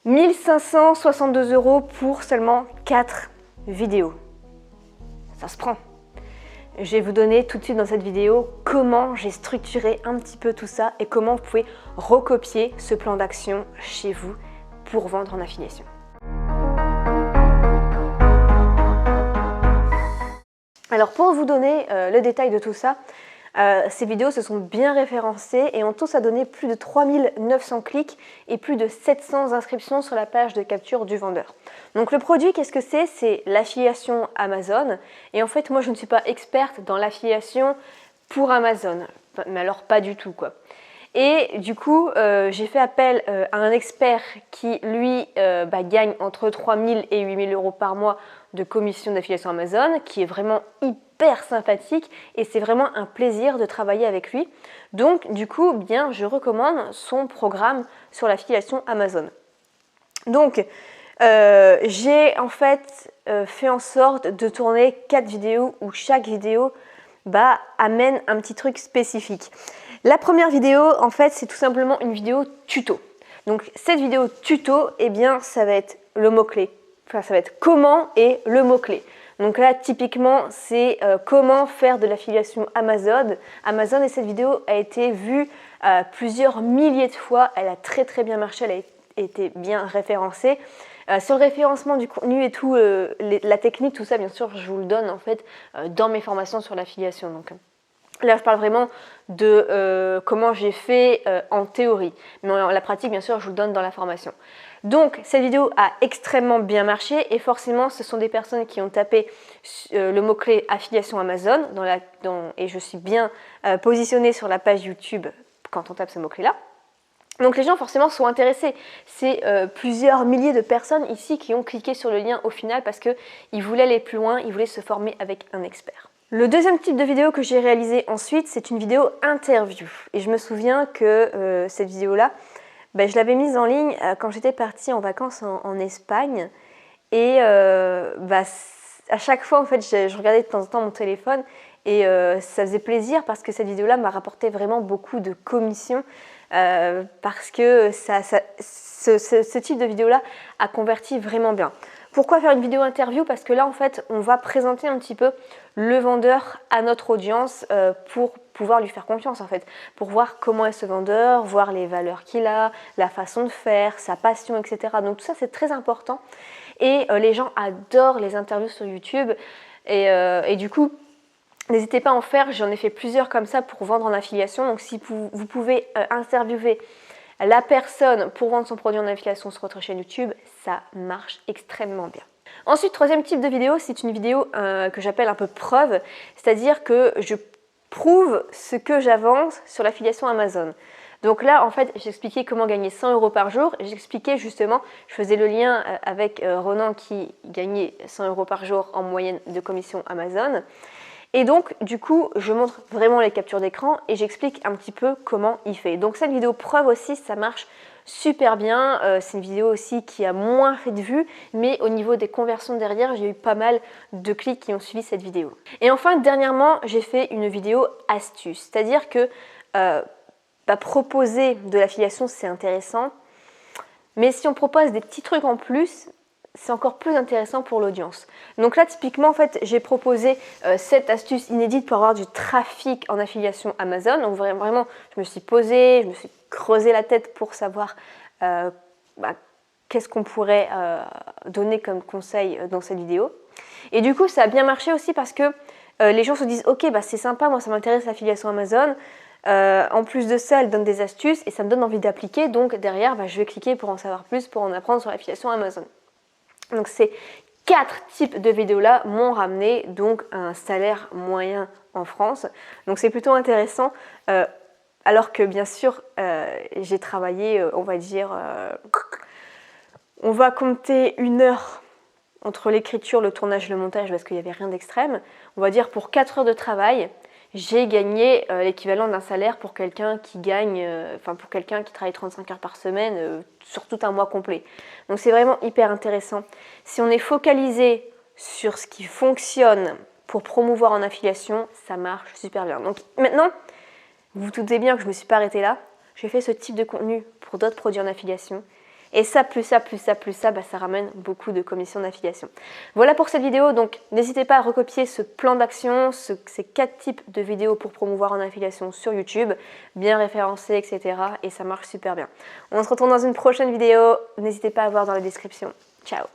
1562 € pour seulement 4 vidéos. Ça se prend. Je vais vous donner tout de suite dans cette vidéo comment j'ai structuré un petit peu tout ça et comment vous pouvez recopier ce plan d'action chez vous pour vendre en affiliation. Alors pour vous donner le détail de tout ça, ces vidéos se sont bien référencées et ont tous à donné plus de 3900 clics et plus de 700 inscriptions sur la page de capture du vendeur. Donc le produit, qu'est-ce que c'est? C'est l'affiliation Amazon. Et en fait, moi je ne suis pas experte dans l'affiliation pour Amazon, mais alors pas du tout quoi. Et du coup, j'ai fait appel à un expert qui, lui, gagne entre 3000 et 8000 € par mois de commission d'affiliation Amazon, qui est vraiment hyper sympathique et c'est vraiment un plaisir de travailler avec lui. Donc, du coup, bien, je recommande son programme sur l'affiliation Amazon. Donc, j'ai en fait fait en sorte de tourner 4 vidéos où chaque vidéo amène un petit truc spécifique. La première vidéo, en fait, c'est tout simplement une vidéo tuto. Donc, cette vidéo tuto, eh bien, ça va être le mot-clé. Enfin, ça va être comment et le mot-clé. Donc là, typiquement, c'est comment faire de l'affiliation Amazon. Et cette vidéo a été vue plusieurs milliers de fois. Elle a très très bien marché, elle a été bien référencée. Sur le référencement du contenu et tout, la technique, tout ça, bien sûr, je vous le donne en fait dans mes formations sur l'affiliation. Donc là, je parle vraiment de comment j'ai fait en théorie. Mais en la pratique, bien sûr, je vous le donne dans la formation. Donc, cette vidéo a extrêmement bien marché et forcément, ce sont des personnes qui ont tapé le mot-clé affiliation Amazon et je suis bien positionnée sur la page YouTube quand on tape ce mot-clé-là. Donc les gens forcément sont intéressés. C'est plusieurs milliers de personnes ici qui ont cliqué sur le lien au final parce qu'ils voulaient aller plus loin, ils voulaient se former avec un expert. Le deuxième type de vidéo que j'ai réalisé ensuite, c'est une vidéo interview. Et je me souviens que cette vidéo-là, je l'avais mise en ligne quand j'étais partie en vacances en Espagne. Et à chaque fois, en fait, je regardais de temps en temps mon téléphone et ça faisait plaisir parce que cette vidéo-là m'a rapporté vraiment beaucoup de commissions. Parce que ce type de vidéo-là a converti vraiment bien. Pourquoi faire une vidéo interview? Parce que là, en fait, on va présenter un petit peu le vendeur à notre audience pour pouvoir lui faire confiance, en fait. Pour voir comment est ce vendeur, voir les valeurs qu'il a, la façon de faire, sa passion, etc. Donc tout ça, c'est très important. Et les gens adorent les interviews sur YouTube. Et du coup, n'hésitez pas à en faire, j'en ai fait plusieurs comme ça pour vendre en affiliation. Donc si vous pouvez interviewer la personne pour vendre son produit en affiliation sur votre chaîne YouTube, ça marche extrêmement bien. Ensuite, troisième type de vidéo, c'est une vidéo que j'appelle un peu preuve, c'est-à-dire que je prouve ce que j'avance sur l'affiliation Amazon. Donc là, en fait, j'expliquais comment gagner 100 € par jour. J'expliquais justement, je faisais le lien avec Ronan qui gagnait 100 € par jour en moyenne de commission Amazon. Et donc, du coup, je montre vraiment les captures d'écran et j'explique un petit peu comment il fait. Donc, cette vidéo preuve aussi, ça marche super bien. C'est une vidéo aussi qui a moins fait de vues, mais au niveau des conversions derrière, j'ai eu pas mal de clics qui ont suivi cette vidéo. Et enfin, dernièrement, j'ai fait une vidéo astuce. C'est-à-dire que proposer de l'affiliation, c'est intéressant. Mais si on propose des petits trucs en plus, c'est encore plus intéressant pour l'audience. Donc là, typiquement, en fait, j'ai proposé cette astuce inédite pour avoir du trafic en affiliation Amazon. Donc vraiment, je me suis posée, je me suis creusé la tête pour savoir qu'est-ce qu'on pourrait donner comme conseil dans cette vidéo. Et du coup, ça a bien marché aussi parce que les gens se disent « Ok, c'est sympa, moi ça m'intéresse l'affiliation Amazon. En plus de ça, elle donne des astuces et ça me donne envie d'appliquer. Donc derrière, je vais cliquer pour en savoir plus, pour en apprendre sur l'affiliation Amazon. » Donc ces 4 types de vidéos-là m'ont ramené donc un salaire moyen en France. Donc c'est plutôt intéressant, alors que bien sûr j'ai travaillé, on va dire, on va compter 1 heure entre l'écriture, le tournage et le montage parce qu'il n'y avait rien d'extrême. On va dire pour 4 heures de travail, j'ai gagné l'équivalent d'un salaire pour quelqu'un qui gagne, pour quelqu'un qui travaille 35 heures par semaine sur tout un mois complet. Donc c'est vraiment hyper intéressant. Si on est focalisé sur ce qui fonctionne pour promouvoir en affiliation, ça marche super bien. Donc maintenant, vous vous doutez bien que je ne me suis pas arrêtée là. J'ai fait ce type de contenu pour d'autres produits en affiliation. Et ça, plus ça, plus ça, plus ça, ça ramène beaucoup de commissions d'affiliation. Voilà pour cette vidéo, donc n'hésitez pas à recopier ce plan d'action, ces 4 types de vidéos pour promouvoir en affiliation sur YouTube, bien référencées, etc. Et ça marche super bien. On se retrouve dans une prochaine vidéo, n'hésitez pas à voir dans la description. Ciao!